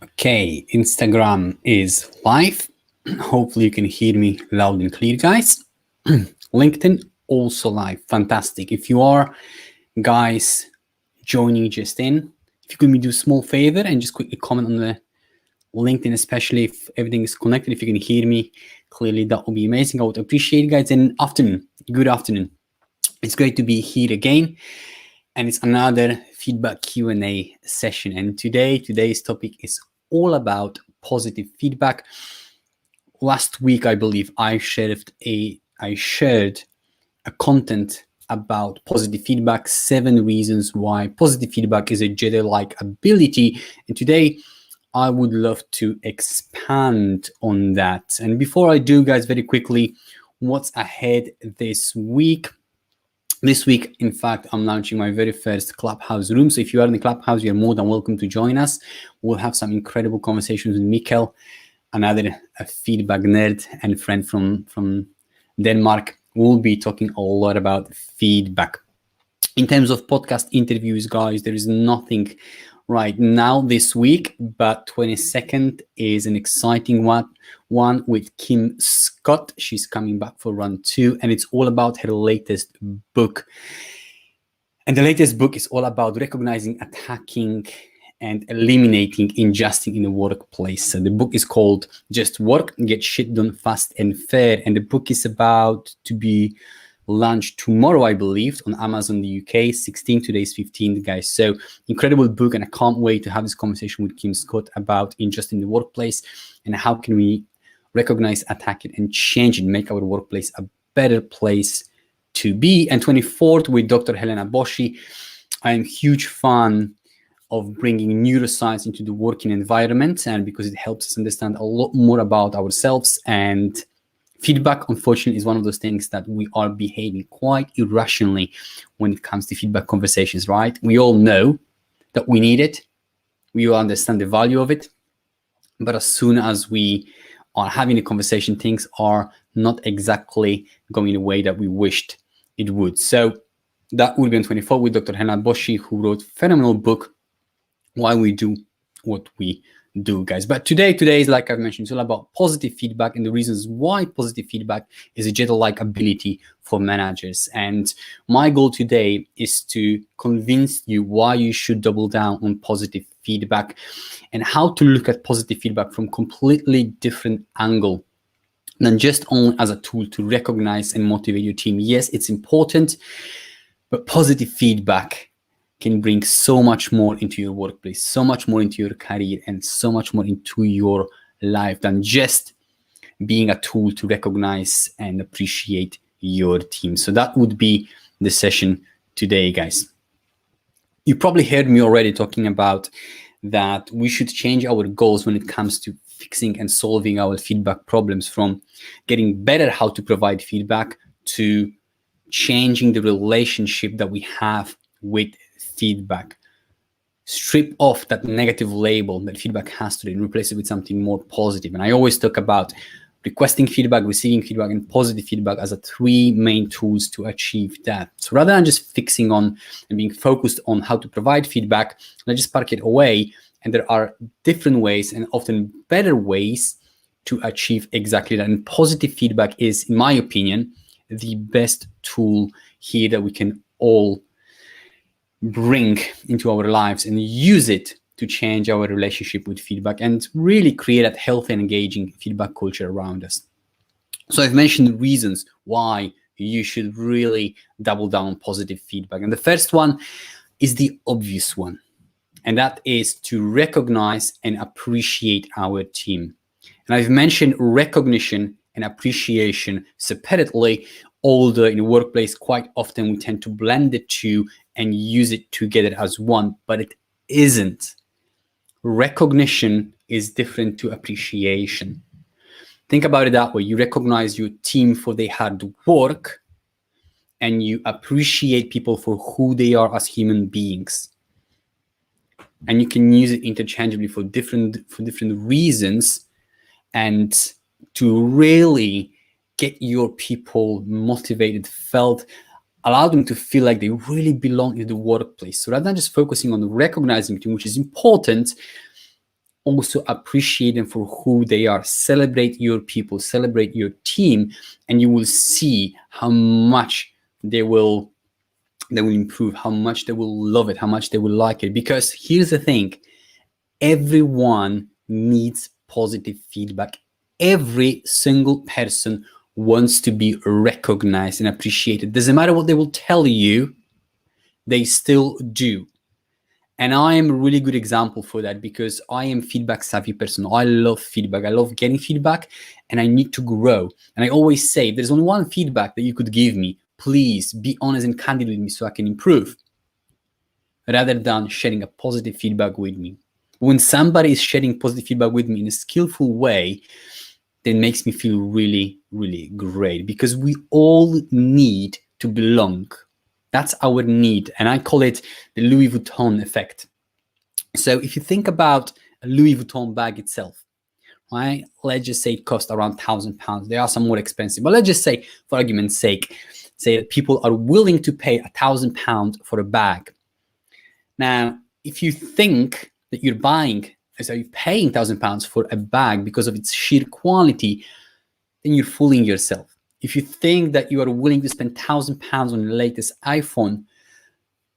Okay, Instagram is live. Hopefully you can hear me loud and clear, guys. LinkedIn also live. Fantastic. If you are, guys, joining just in, if you could me do a small favor and just quickly comment on the LinkedIn, especially if everything is connected, if you can hear me clearly, that would be amazing. I would appreciate it, guys. And good afternoon. It's great to be here again. And it's another feedback Q&A session. And today's topic is all about positive feedback. Last week, I believe I shared a content about positive feedback, 7 reasons why positive feedback is a Jedi-like ability. And today I would love to expand on that. And before I do, guys, very quickly, what's ahead this week? This week, in fact, I'm launching my very first Clubhouse room. So if you are in the Clubhouse, you're more than welcome to join us. We'll have some incredible conversations with Mikkel, another feedback nerd and friend from Denmark. We'll be talking a lot about feedback. In terms of podcast interviews, guys, there is nothing right now this week, but 22nd is an exciting one with Kim Scott. She's coming back for round 2, and it's all about her latest book. And the latest book is all about recognizing, attacking, and eliminating injustice in the workplace. So the book is called Just Work, Get Shit Done Fast and Fair. And the book is about to be launched tomorrow, I believe, on Amazon the UK, 16, today's 15, guys. So incredible book, and I can't wait to have this conversation with Kim Scott about injustice in the workplace and how can we recognize, attack it, and change it, make our workplace a better place to be. And 24th with Dr. Helena Boshi. I am a huge fan of bringing neuroscience into the working environment, and because it helps us understand a lot more about ourselves. And feedback, unfortunately, is one of those things that we are behaving quite irrationally when it comes to feedback conversations, right? We all know that we need it. We all understand the value of it. But as soon as we are having a conversation, things are not exactly going the way that we wished it would. So that will be on 24 with Dr. Helena Boshi, who wrote a phenomenal book, Why We Do What We Do, guys. But today is, like I've mentioned, it's all about positive feedback and the reasons why positive feedback is a Jedi-like ability for managers. And my goal today is to convince you why you should double down on positive feedback and how to look at positive feedback from completely different angle than just only as a tool to recognize and motivate your team. Yes, it's important, but positive feedback can bring so much more into your workplace, so much more into your career, and so much more into your life than just being a tool to recognize and appreciate your team. So that would be the session today, guys. You probably heard me already talking about that we should change our goals when it comes to fixing and solving our feedback problems, from getting better how to provide feedback to changing the relationship that we have with feedback. Strip off that negative label that feedback has today and replace it with something more positive. And I always talk about requesting feedback, receiving feedback, and positive feedback as 3 main tools to achieve that. So rather than just fixing on and being focused on how to provide feedback, let's just park it away. And there are different ways, and often better ways, to achieve exactly that. And positive feedback is, in my opinion, the best tool here that we can all bring into our lives and use it to change our relationship with feedback and really create a healthy and engaging feedback culture around us. So I've mentioned reasons why you should really double down on positive feedback. And the first one is the obvious one, and that is to recognize and appreciate our team. And I've mentioned recognition and appreciation separately, although in the workplace quite often we tend to blend the two and use it together as one, but it isn't. Recognition is different to appreciation. Think about it that way. You recognize your team for their hard work, and you appreciate people for who they are as human beings. And you can use it interchangeably for different reasons, and to really get your people motivated, allow them to feel like they really belong in the workplace. So rather than just focusing on recognizing it, which is important, also appreciate them for who they are. Celebrate your people, celebrate your team, and you will see how much they will improve, how much they will love it, how much they will like it. Because here's the thing, everyone needs positive feedback. Every single person wants to be recognized and appreciated. Doesn't matter what they will tell you, they still do. And I am a really good example for that, because I am feedback savvy person. I love feedback. I love getting feedback, and I need to grow. And I always say, if there's only one feedback that you could give me, please be honest and candid with me so I can improve, rather than sharing a positive feedback with me. When somebody is sharing positive feedback with me in a skillful way, that makes me feel really, really great, because we all need to belong. That's our need. And I call it the Louis Vuitton effect. So if you think about a Louis Vuitton bag itself, right? Let's just say it costs around £1,000. There are some more expensive, but let's just say, for argument's sake, say that people are willing to pay £1,000 for a bag. Now, if you think that you're paying £1,000 for a bag because of its sheer quality, then you're fooling yourself. If you think that you are willing to spend £1,000 on the latest iPhone,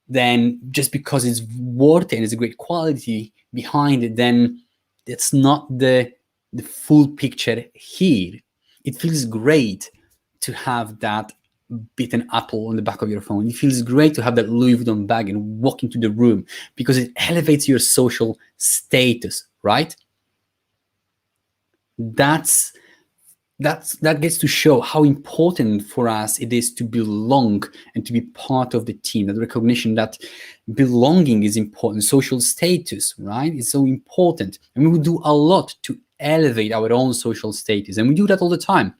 then just because it's worth it and it's a great quality behind it, then it's not the full picture here. It feels great to have that bitten apple on the back of your phone. It feels great to have that Louis Vuitton bag and walk into the room, because it elevates your social status, right? That gets to show how important for us it is to belong and to be part of the team. That recognition that belonging is important, social status, right? It's so important. And we will do a lot to elevate our own social status. And we do that all the time,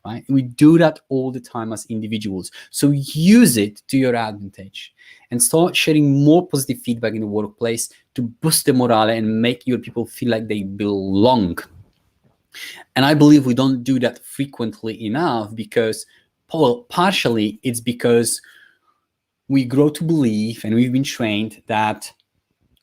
right? We do that all the time as individuals. So use it to your advantage and start sharing more positive feedback in the workplace to boost the morale and make your people feel like they belong. And I believe we don't do that frequently enough, because, partially it's because we grow to believe, and we've been trained, that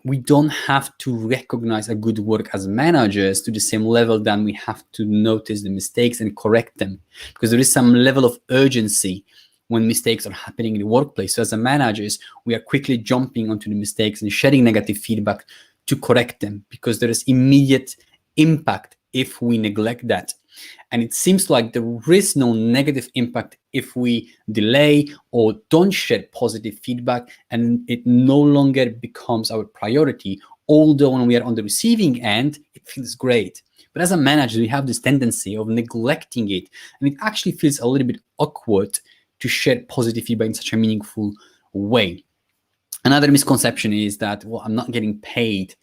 we don't have to recognize a good work as managers to the same level than we have to notice the mistakes and correct them, because there is some level of urgency when mistakes are happening in the workplace. So as a managers, we are quickly jumping onto the mistakes and sharing negative feedback to correct them, because there is immediate impact if we neglect that. And it seems like there is no negative impact if we delay or don't share positive feedback, and it no longer becomes our priority. Although when we are on the receiving end, it feels great. But as a manager, we have this tendency of neglecting it, and it actually feels a little bit awkward to share positive feedback in such a meaningful way. Another misconception is that, well, I'm not getting paid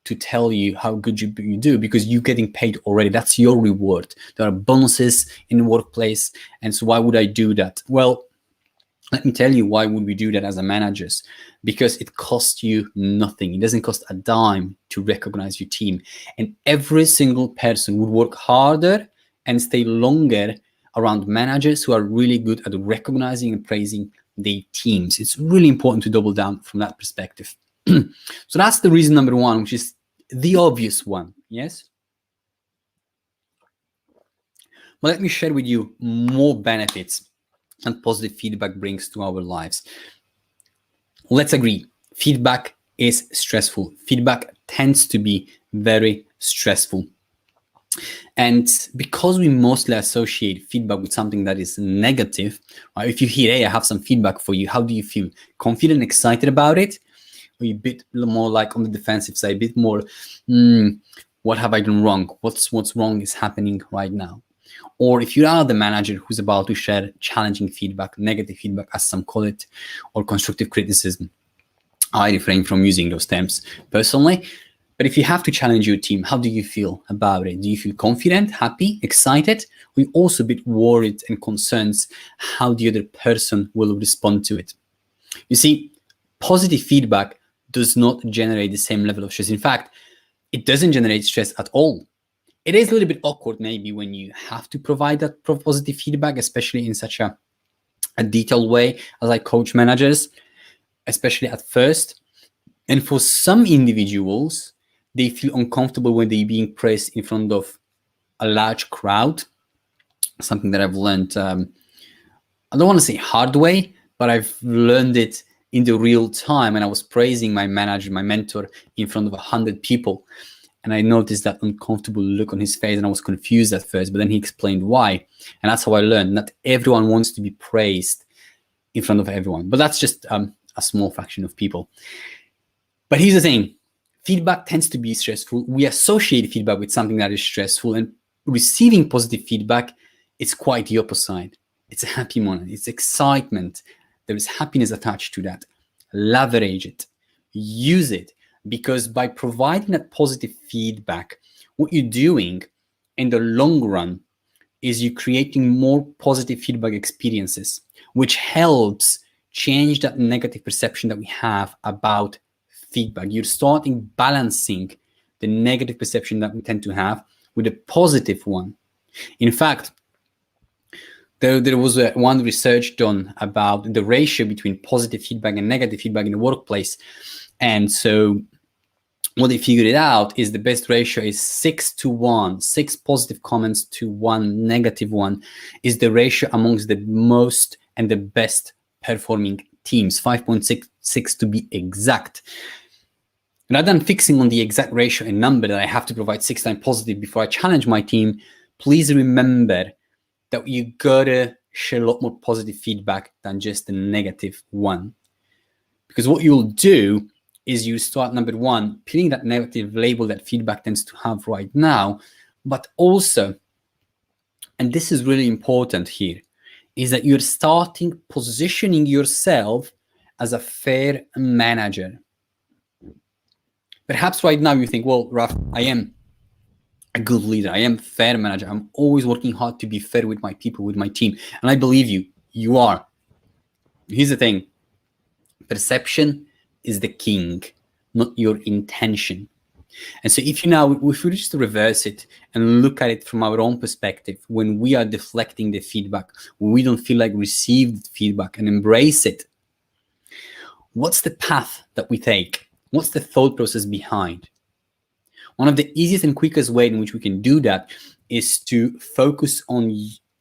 to tell you how good you do, because you're getting paid already. That's your reward. There are bonuses in the workplace. And so why would I do that? Well, let me tell you why would we do that as a managers. Because it costs you nothing. It doesn't cost a dime to recognize your team. And every single person would work harder and stay longer around managers who are really good at recognizing and praising their teams. It's really important to double down from that perspective. So that's the reason number one, which is the obvious one. Yes. Well, let me share with you more benefits and positive feedback brings to our lives. Let's agree, feedback is stressful. Feedback tends to be very stressful. And because we mostly associate feedback with something that is negative, right? If you hear, hey, I have some feedback for you, how do you feel? Confident, excited about it? Or a bit more like on the defensive side, a bit more, what have I done wrong? What's wrong is happening right now? Or if you are the manager who's about to share challenging feedback, negative feedback, as some call it, or constructive criticism, I refrain from using those terms personally. But if you have to challenge your team, how do you feel about it? Do you feel confident, happy, excited? Or you also a bit worried and concerned how the other person will respond to it? You see, positive feedback does not generate the same level of stress. In fact, it doesn't generate stress at all. It is a little bit awkward maybe when you have to provide that positive feedback, especially in such a detailed way as I coach managers, especially at first. And for some individuals, They feel uncomfortable when they're being praised in front of a large crowd. Something that I've learned, I don't want to say hard way, but I've learned it in the real time. And I was praising my manager, my mentor, in front of 100 people. And I noticed that uncomfortable look on his face, and I was confused at first, but then he explained why. And that's how I learned. Not everyone wants to be praised in front of everyone, but that's just a small fraction of people. But here's the thing. Feedback tends to be stressful. We associate feedback with something that is stressful, and receiving positive feedback, it's quite the opposite. It's a happy moment. It's excitement. There is happiness attached to that. Leverage it. Use it. Because by providing that positive feedback, what you're doing in the long run is you're creating more positive feedback experiences, which helps change that negative perception that we have about feedback. You're starting balancing the negative perception that we tend to have with a positive one. In fact, there was one research done about the ratio between positive feedback and negative feedback in the workplace. And so what they figured it out is the best ratio is 6-1. 6 positive comments to 1 negative one is the ratio amongst the most and the best performing teams, 5.66 to be exact. Rather than fixing on the exact ratio and number that I have to provide 6 times positive before I challenge my team, please remember that you gotta share a lot more positive feedback than just the negative one. Because what you'll do is you start, number one, peeling that negative label that feedback tends to have right now, but also, and this is really important here, is that you're starting positioning yourself as a fair manager. Perhaps right now you think, well, Raf, I am a good leader. I am a fair manager. I'm always working hard to be fair with my people, with my team. And I believe you, you are. Here's the thing. Perception is the king, not your intention. And so if we just reverse it and look at it from our own perspective, when we are deflecting the feedback, when we don't feel like received feedback and embrace it, what's the path that we take? What's the thought process behind? One of the easiest and quickest way in which we can do that is to focus on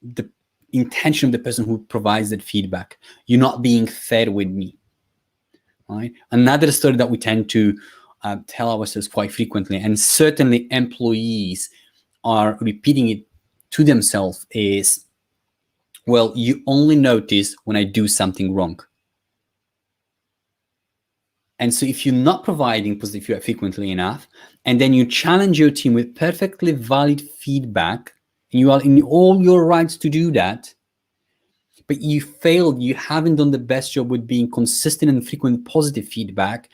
the intention of the person who provides that feedback. You're not being fair with me. Right? Another story that we tend to tell ourselves quite frequently, and certainly employees are repeating it to themselves, is, well, you only notice when I do something wrong. And so if you're not providing positive feedback frequently enough, and then you challenge your team with perfectly valid feedback, and you are in all your rights to do that, but you failed, you haven't done the best job with being consistent and frequent positive feedback,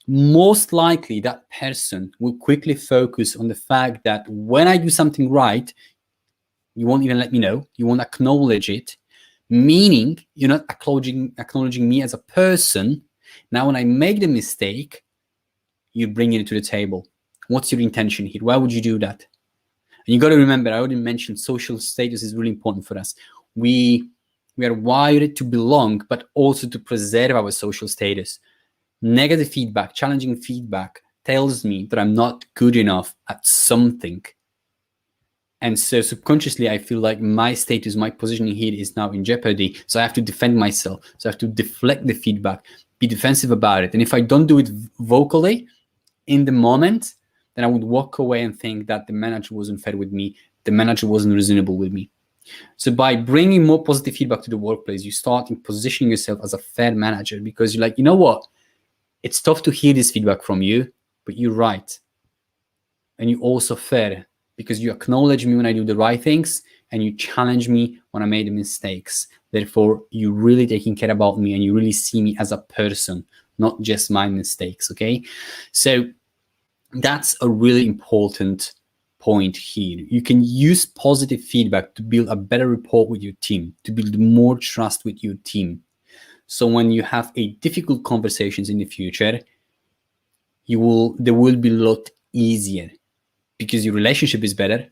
most likely that person will quickly focus on the fact that when I do something right, you won't even let me know, you won't acknowledge it, meaning you're not acknowledging me as a person. Now, when I make the mistake, you're bringing it to the table. What's your intention here? Why would you do that? And you got to remember, I already mentioned social status is really important for us. We are wired to belong, but also to preserve our social status. Negative feedback, challenging feedback tells me that I'm not good enough at something. And so subconsciously, I feel like my status, my positioning here is now in jeopardy. So I have to defend myself. So I have to deflect the feedback, be defensive about it. And if I don't do it vocally in the moment, then I would walk away and think that the manager wasn't fair with me. The manager wasn't reasonable with me. So by bringing more positive feedback to the workplace, you start in positioning yourself as a fair manager, because you're like, you know what? It's tough to hear this feedback from you, but you're right. And you're also fair because you acknowledge me when I do the right things and you challenge me when I made mistakes. Therefore, you're really taking care about me and you really see me as a person, not just my mistakes, okay? So that's a really important point here. You can use positive feedback to build a better rapport with your team, to build more trust with your team. So when you have a difficult conversations in the future, they will be a lot easier because your relationship is better.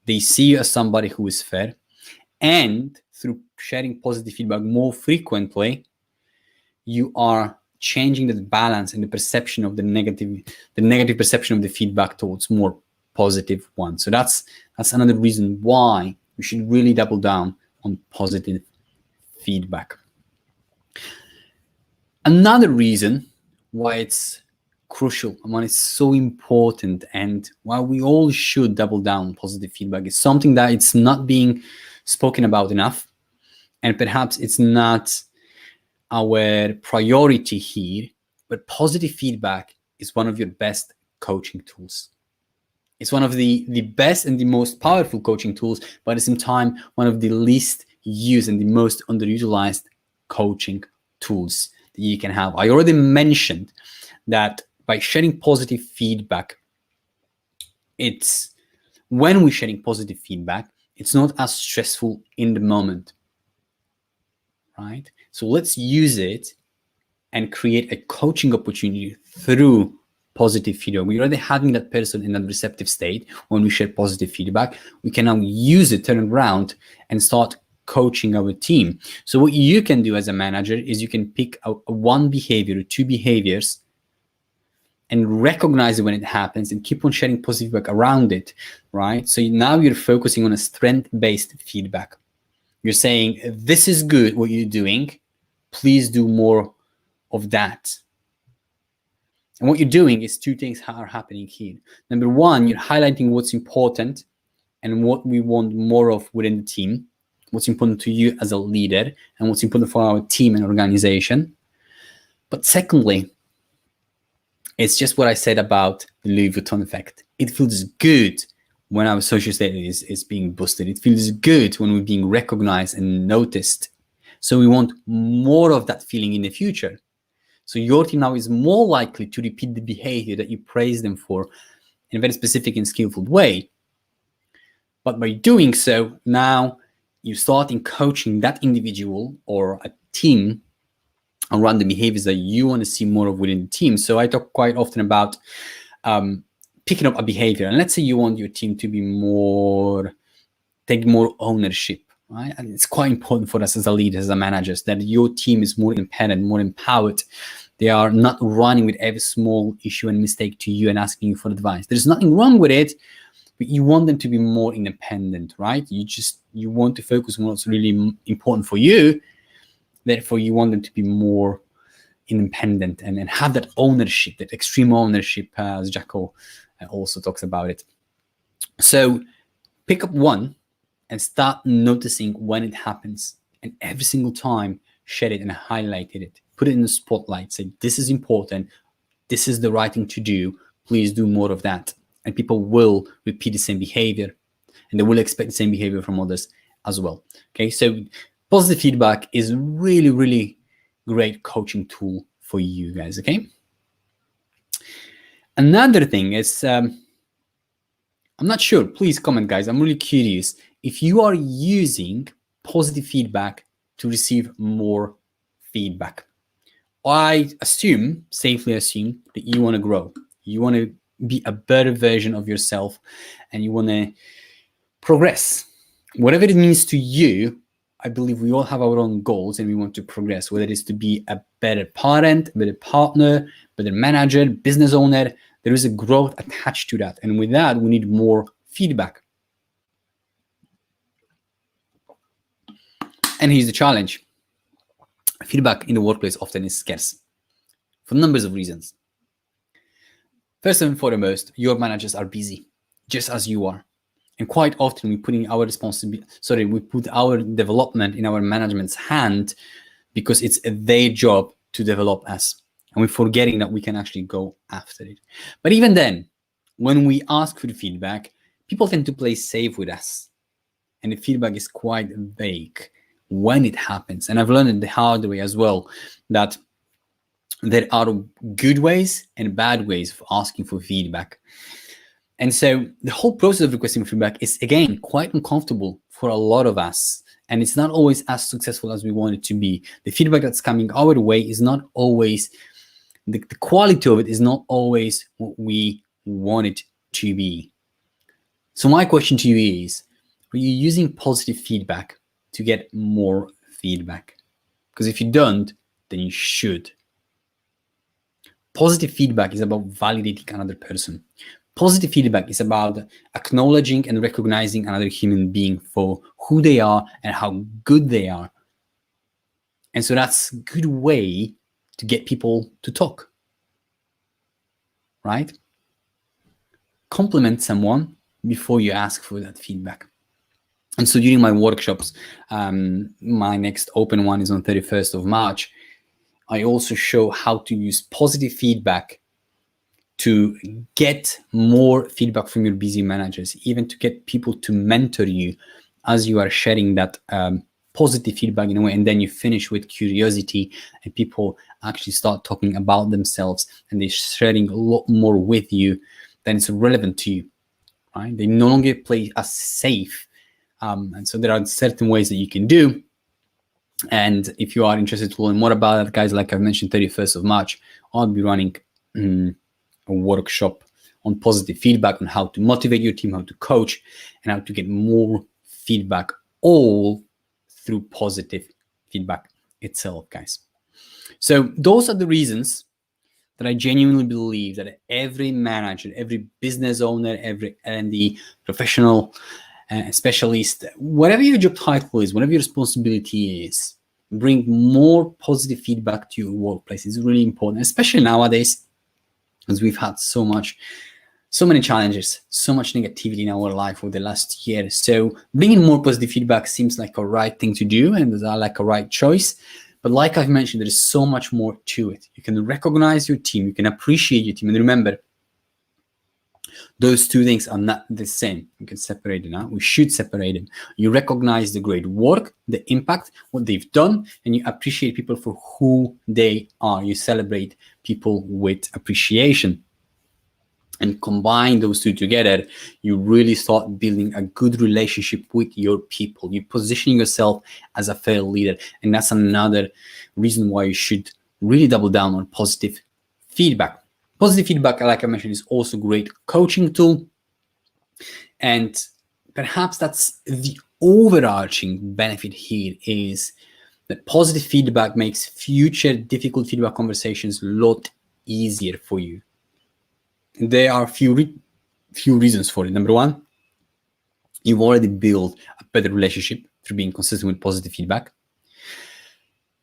They see you as somebody who is fair, and through sharing positive feedback more frequently, you are changing the balance and the perception of the negative perception of the feedback towards more positive ones. So that's another reason why we should really double down on positive feedback. Another reason why it's crucial and why it's so important and why we all should double down on positive feedback is something that it's not being spoken about enough, and perhaps it's not our priority here, but positive feedback is one of your best coaching tools. It's one of the best and the most powerful coaching tools, but at the same time, one of the least used and the most underutilized coaching tools that you can have. I already mentioned that by sharing positive feedback, when we're sharing positive feedback, it's not as stressful in the moment, right? So let's use it and create a coaching opportunity through positive feedback. We're already having that person in that receptive state. When we share positive feedback, we can now use it, turn around, and start coaching our team. So what you can do as a manager is you can pick one behavior or two behaviors and recognize it when it happens and keep on sharing positive feedback around it, right? So now you're focusing on a strength-based feedback. You're saying, this is good what you're doing, please do more of that. And what you're doing is two things are happening here. Number one, you're highlighting what's important and what we want more of within the team, what's important to you as a leader, and what's important for our team and organization. But secondly, it's just what I said about the Louis Vuitton effect. It feels good when our social status is being boosted. It feels good when we're being recognized and noticed. So we want more of that feeling in the future. So your team now is more likely to repeat the behavior that you praise them for in a very specific and skillful way. But by doing so, now you start in coaching that individual or a team around the behaviors that you want to see more of within the team. So I talk quite often about picking up a behavior. And let's say you want your team to be take more ownership, right? And it's quite important for us as a leader, as a managers, that your team is more independent, more empowered. They are not running with every small issue and mistake to you and asking you for advice. There's nothing wrong with it, but you want them to be more independent, right? You want to focus on what's really important for you. Therefore, you want them to be more independent and have that ownership, that extreme ownership, as Jacko also talks about it. So pick up one and start noticing when it happens. And every single time, share it and highlight it. Put it in the spotlight. Say, this is important. This is the right thing to do. Please do more of that. And people will repeat the same behavior. And they will expect the same behavior from others as well. Okay, so positive feedback is really, really great coaching tool for you guys, okay? Another thing is, I'm not sure, please comment, guys. I'm really curious if you are using positive feedback to receive more feedback. I safely assume that you want to grow. You want to be a better version of yourself and you want to progress. Whatever it means to you, I believe we all have our own goals and we want to progress, whether it is to be a better parent, a better partner, better manager, business owner. There is a growth attached to that. And with that, we need more feedback. And here's the challenge. Feedback in the workplace often is scarce for numbers of reasons. First and foremost, your managers are busy, just as you are. And quite often we put our development in our management's hand because it's their job to develop us. And we're forgetting that we can actually go after it. But even then, when we ask for the feedback, people tend to play safe with us. And the feedback is quite vague when it happens. And I've learned it the hard way as well, that there are good ways and bad ways of asking for feedback. And so the whole process of requesting feedback is, again, quite uncomfortable for a lot of us. And it's not always as successful as we want it to be. The feedback that's coming our way is not always, the quality of it is not always what we want it to be. So my question to you is, are you using positive feedback to get more feedback? Because if you don't, then you should. Positive feedback is about validating another person. Positive feedback is about acknowledging and recognizing another human being for who they are and how good they are. And so that's a good way to get people to talk, right? Compliment someone before you ask for that feedback. And so during my workshops, my next open one is on 31st of March, I also show how to use positive feedback to get more feedback from your busy managers, even to get people to mentor you as you are sharing that positive feedback in a way. And then you finish with curiosity and people actually start talking about themselves and they're sharing a lot more with you than it's relevant to you, right? They no longer play as safe. And so there are certain ways that you can do. And if you are interested to learn more about that, guys, like I mentioned, 31st of March, I'll be running a workshop on positive feedback, on how to motivate your team, how to coach, and how to get more feedback, all through positive feedback itself, guys. So those are the reasons that I genuinely believe that every manager, every business owner, every L&D professional, specialist, whatever your job title is, whatever your responsibility is, bring more positive feedback to your workplace. It's really important, especially nowadays, as we've had so many challenges, so much negativity in our life over the last year. So bringing more positive feedback seems like a right thing to do and like a right choice. But like I've mentioned, there is so much more to it. You can recognize your team, you can appreciate your team. And remember, those two things are not the same. You can separate them out. We should separate them. You recognize the great work, the impact, what they've done, and you appreciate people for who they are. You celebrate people with appreciation. And combine those two together, you really start building a good relationship with your people. You're positioning yourself as a fair leader. And that's another reason why you should really double down on positive feedback. Positive feedback, like I mentioned, is also a great coaching tool. And perhaps that's the overarching benefit here, is that positive feedback makes future difficult feedback conversations a lot easier for you. There are few reasons for it. Number one, you've already built a better relationship through being consistent with positive feedback.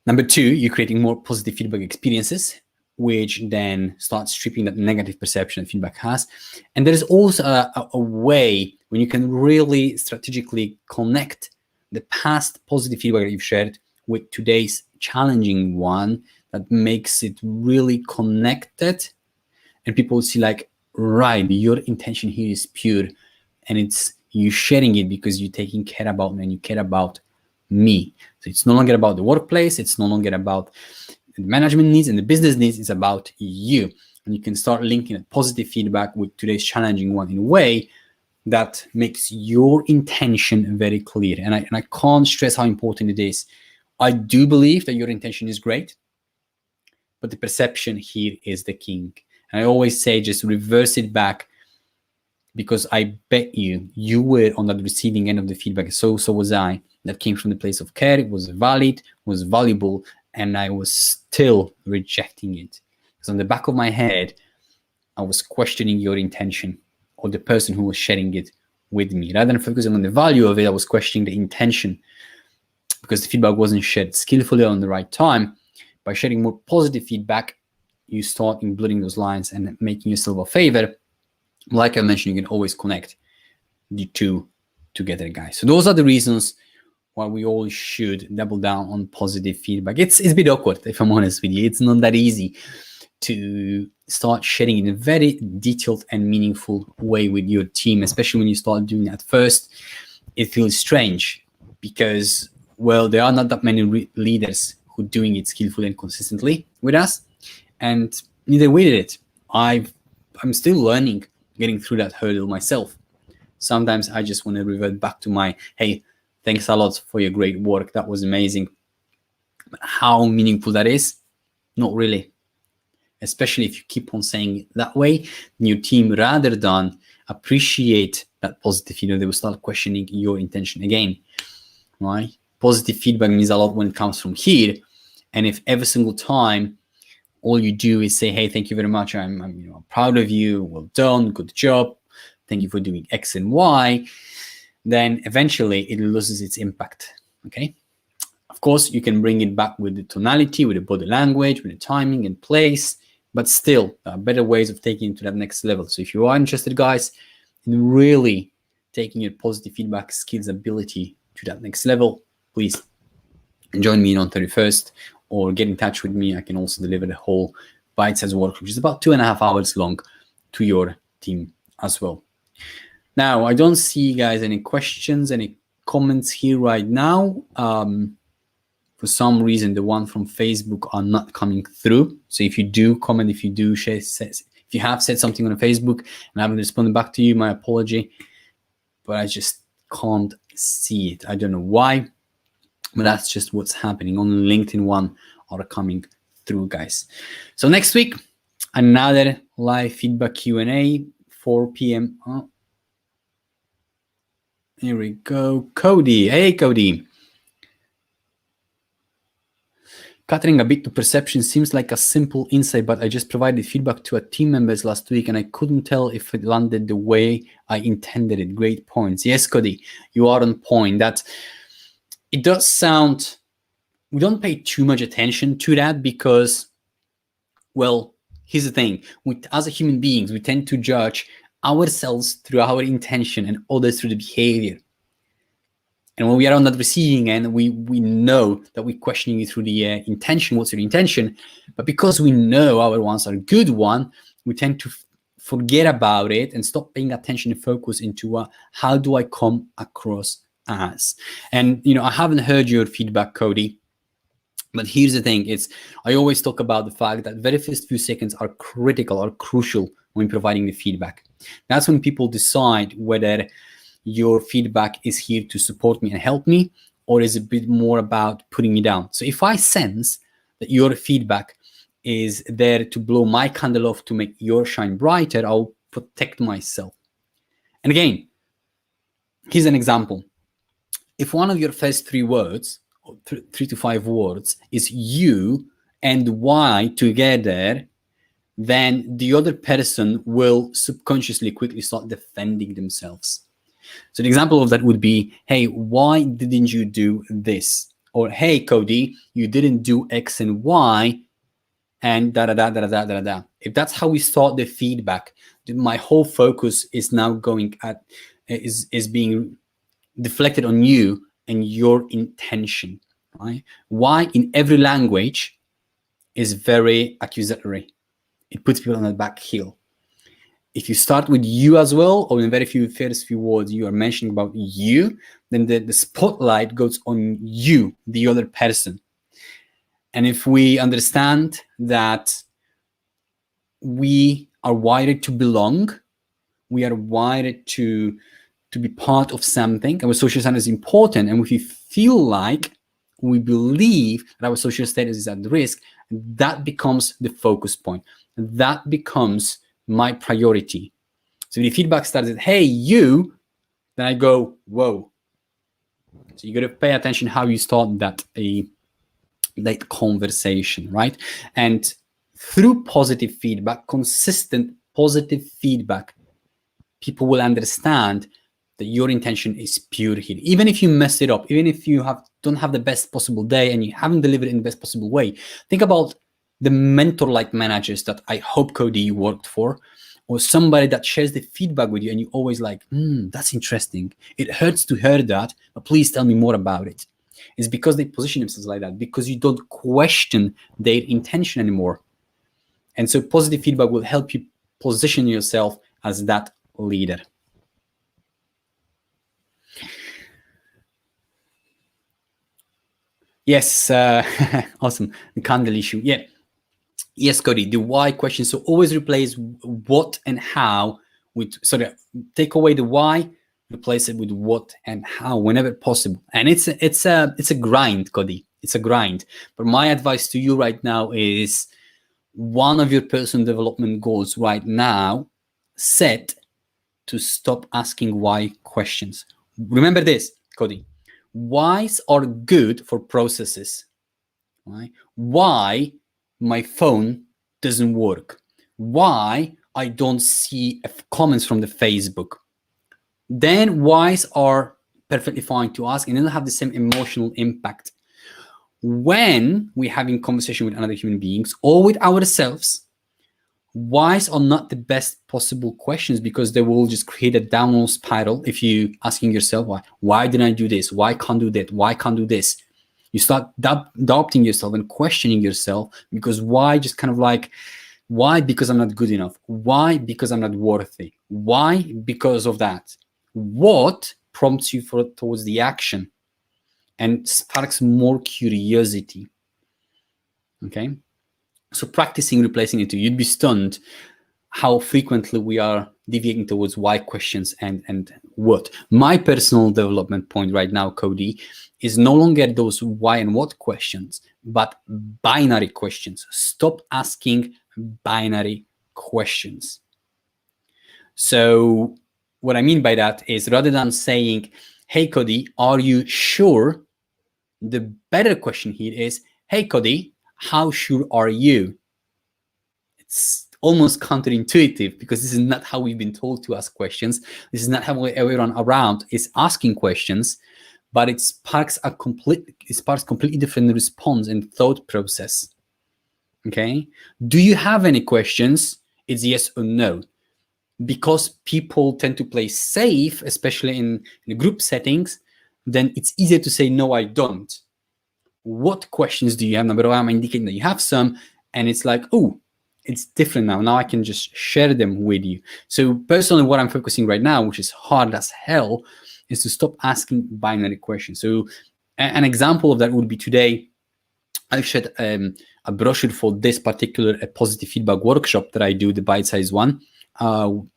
Number two, you're creating more positive feedback experiences, which then starts stripping that negative perception that feedback has. And there is also a way when you can really strategically connect the past positive feedback that you've shared with today's challenging one, that makes it really connected. And people see like, right, your intention here is pure, and it's you sharing it because you're taking care about me and you care about me. So it's no longer about the workplace. It's no longer about the management needs and the business needs. It's about you. And you can start linking positive feedback with today's challenging one in a way that makes your intention very clear. And I can't stress how important it is. I do believe that your intention is great, but the perception here is the king. And I always say, just reverse it back, because I bet you were on that receiving end of the feedback. So was I. That came from the place of care. It was valid, was valuable, and I was still rejecting it. Because on the back of my head, I was questioning your intention or the person who was sharing it with me. Rather than focusing on the value of it, I was questioning the intention, because the feedback wasn't shared skillfully on the right time. By sharing more positive feedback, you start blurring those lines and making yourself a favor. Like I mentioned, you can always connect the two together, guys. So those are the reasons why we all should double down on positive feedback. It's a bit awkward, if I'm honest with you. It's not that easy to start sharing in a very detailed and meaningful way with your team, especially when you start doing it at first. It feels strange because, well, there are not that many leaders who are doing it skillfully and consistently with us, and neither we did it. I'm still learning, getting through that hurdle myself. Sometimes I just want to revert back to my, hey, thanks a lot for your great work. That was amazing. But how meaningful that is? Not really. Especially if you keep on saying it that way, your team, rather than appreciate that positive feedback, they will start questioning your intention again, right? Positive feedback means a lot when it comes from here. And if every single time all you do is say, hey, thank you very much, I'm proud of you, well done, good job, thank you for doing X and Y, then eventually it loses its impact. Okay. Of course, you can bring it back with the tonality, with the body language, with the timing and place, but still, there are better ways of taking it to that next level. So if you are interested, guys, in really taking your positive feedback skills ability to that next level, please join me on 31st or get in touch with me. I can also deliver the whole bite-sized workshop, which is about 2.5 hours long, to your team as well. Now, I don't see, guys, any questions, any comments here right now. For some reason, the one from Facebook are not coming through. So if you do comment, if you do share, if you have said something on Facebook and I haven't responded back to you, my apology. But I just can't see it. I don't know why, but that's just what's happening. On LinkedIn one are coming through, guys. So next week, another live feedback Q&A, 4 p.m. Oh, here we go. Cody. Hey, Cody. Catering a bit to perception seems like a simple insight, but I just provided feedback to a team members last week and I couldn't tell if it landed the way I intended it. Great points. Yes, Cody, you are on point. That it does sound, we don't pay too much attention to that because, well, here's the thing. As a human beings, we tend to judge ourselves through our intention and others through the behavior. And when we are on that receiving end, we know that we're questioning you through the intention. What's your intention? But because we know our ones are a good one, we tend to forget about it and stop paying attention and focus into how do I come across as. And I haven't heard your feedback, Cody. But here's the thing: I always talk about the fact that very first few seconds are critical, are crucial when providing the feedback. That's when people decide whether your feedback is here to support me and help me, or is a bit more about putting me down. So if I sense that your feedback is there to blow my candle off to make yours shine brighter, I'll protect myself. And again, here's an example. If one of your first 3 words, or 3 to 5 words, is you and why together, then the other person will subconsciously quickly start defending themselves. So the example of that would be, hey, why didn't you do this? Or, hey, Cody, you didn't do X and Y, and da-da-da-da-da-da-da. If that's how we start the feedback, my whole focus is now going at, is being deflected on you and your intention, right? Why in every language is very accusatory. It puts people on the back heel. If you start with you as well, or in very first few words you are mentioning about you, then the spotlight goes on you, the other person. And if we understand that we are wired to belong, we are wired to be part of something, our social status is important, and if we feel like we believe that our social status is at risk, that becomes the focus point. That becomes my priority. So the feedback starts at, hey, you, then I go, whoa. So you got to pay attention how you start that conversation, right? And through positive feedback, consistent positive feedback, people will understand that your intention is pure here. Even if you mess it up, even if you don't have the best possible day and you haven't delivered it in the best possible way, think about the mentor-like managers that I hope, Cody, you worked for, or somebody that shares the feedback with you and you always like, that's interesting. It hurts to hear that, but please tell me more about it. It's because they position themselves like that, because you don't question their intention anymore. And so positive feedback will help you position yourself as that leader. Yes, awesome. The candle issue. Yeah. Yes, Cody, the why question. So always replace what and how with, take away the why, replace it with what and how whenever possible. And it's a grind, Cody. It's a grind. But my advice to you right now is, one of your personal development goals right now, set to stop asking why questions. Remember this, Cody. Whys are good for processes. Right? Why my phone doesn't work? Why I don't see comments from the Facebook? Then whys are perfectly fine to ask and then have the same emotional impact. When we're having conversation with other human beings or with ourselves, whys are not the best possible questions because they will just create a downward spiral. If you asking yourself, why didn't I do this? Why can't do that? Why can't do this? You start doubting yourself and questioning yourself because why just kind of like, why? Because I'm not good enough. Why? Because I'm not worthy. Why? Because of that. What prompts you towards the action and sparks more curiosity? Okay. So practicing replacing it, you'd be stunned how frequently we are deviating towards why questions and what. My personal development point right now, Cody, is no longer those why and what questions, but binary questions. Stop asking binary questions. So what I mean by that is rather than saying, hey, Cody, are you sure? The better question here is, hey, Cody, how sure are you? It's almost counterintuitive because this is not how we've been told to ask questions. This is not how everyone around is asking questions, but it sparks completely different response and thought process. Okay. Do you have any questions? It's yes or no. Because people tend to play safe, especially in group settings, then it's easier to say, no, I don't. What questions do you have? Number one, I'm indicating that you have some, and it's like, oh, it's different now. Now I can just share them with you. So personally, what I'm focusing right now, which is hard as hell, is to stop asking binary questions. So an example of that would be today, I've shared a brochure for this particular positive feedback workshop that I do, the bite-sized one. And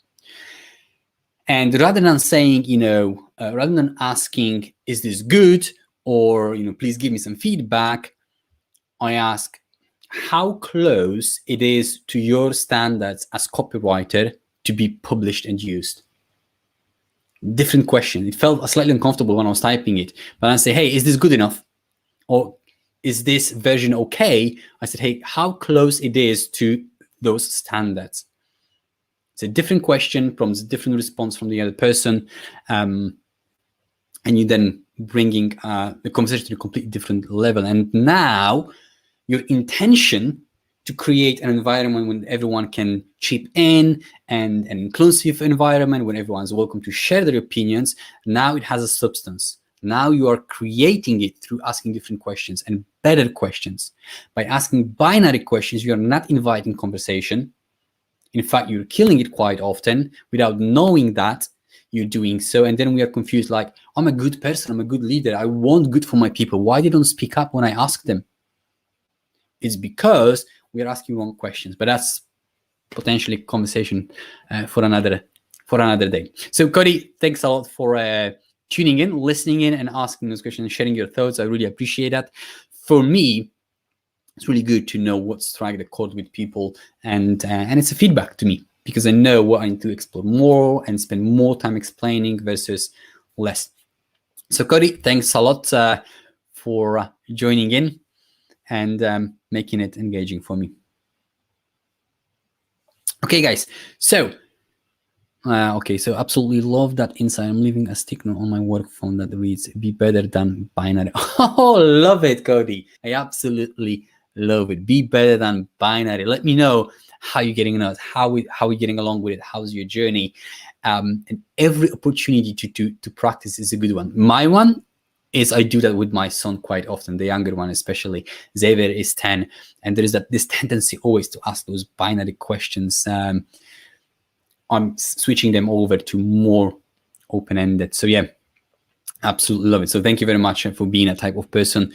rather than saying, rather than asking, is this good? Or, please give me some feedback, I ask how close it is to your standards as copywriter to be published and used. Different question. It felt slightly uncomfortable when I was typing it, but I say, hey, is this good enough? Or is this version okay? I said, hey, how close it is to those standards. It's a different question, prompts a different response from the other person. And you then bringing the conversation to a completely different level. And now your intention to create an environment when everyone can chip in and an inclusive environment when everyone's welcome to share their opinions, now it has a substance. Now you are creating it through asking different questions and better questions. By asking binary questions, you are not inviting conversation. In fact, you're killing it quite often without knowing that you're doing so. And then we are confused, like, I'm a good person, I'm a good leader, I want good for my people. Why they don't speak up when I ask them? It's because we are asking wrong questions, but that's potentially conversation for another day. So Cody, thanks a lot for tuning in, listening in, and asking those questions and sharing your thoughts. I really appreciate that. For me, it's really good to know what strike the chord with people, and it's a feedback to me because I know what I need to explore more and spend more time explaining versus less. So Cody, thanks a lot for joining in and making it engaging for me. Okay, guys. So, so absolutely love that insight. I'm leaving a stick note on my work phone that reads, be better than binary. Oh, love it, Cody. I absolutely love it. Be better than binary. Let me know how you're getting on, how are you getting along with it? How's your journey? And every opportunity to practice is a good one. My one is I do that with my son quite often, the younger one especially. Xavier is 10, and there is this tendency always to ask those binary questions. I'm switching them over to more open-ended. So yeah, absolutely love it. So thank you very much for being a type of person,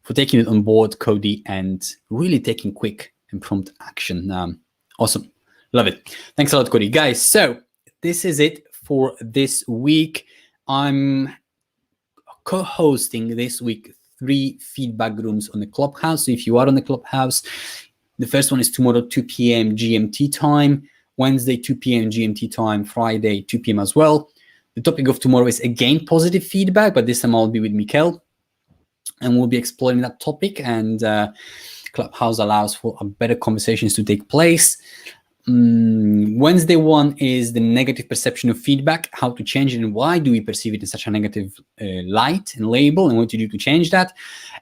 for taking it on board, Cody, and really taking quick and prompt action. Awesome. Love it. Thanks a lot, Cody. Guys, so this is it for this week. I'm co-hosting this week 3 feedback rooms on the Clubhouse. So if you are on the Clubhouse, the first one is tomorrow, 2 p.m. GMT time, Wednesday, 2 p.m. GMT time, Friday, 2 p.m. as well. The topic of tomorrow is again positive feedback, but this time I'll be with Mikkel, and we'll be exploring that topic and Clubhouse allows for a better conversations to take place. Wednesday one is the negative perception of feedback, how to change it and why do we perceive it in such a negative light and label, and what to do to change that.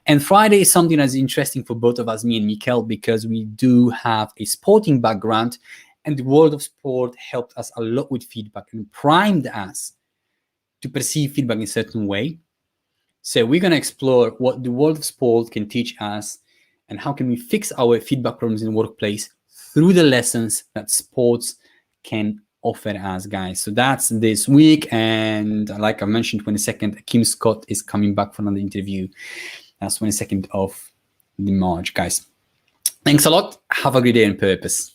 And Friday is something that's interesting for both of us, me and Mikkel, because we do have a sporting background, and the world of sport helped us a lot with feedback and primed us to perceive feedback in a certain way. So we're going to explore what the world of sport can teach us and how can we fix our feedback problems in the workplace through the lessons that sports can offer us, guys. So that's this week. And like I mentioned, 22nd, Kim Scott is coming back for another interview. That's 22nd of March, guys. Thanks a lot. Have a great day on purpose.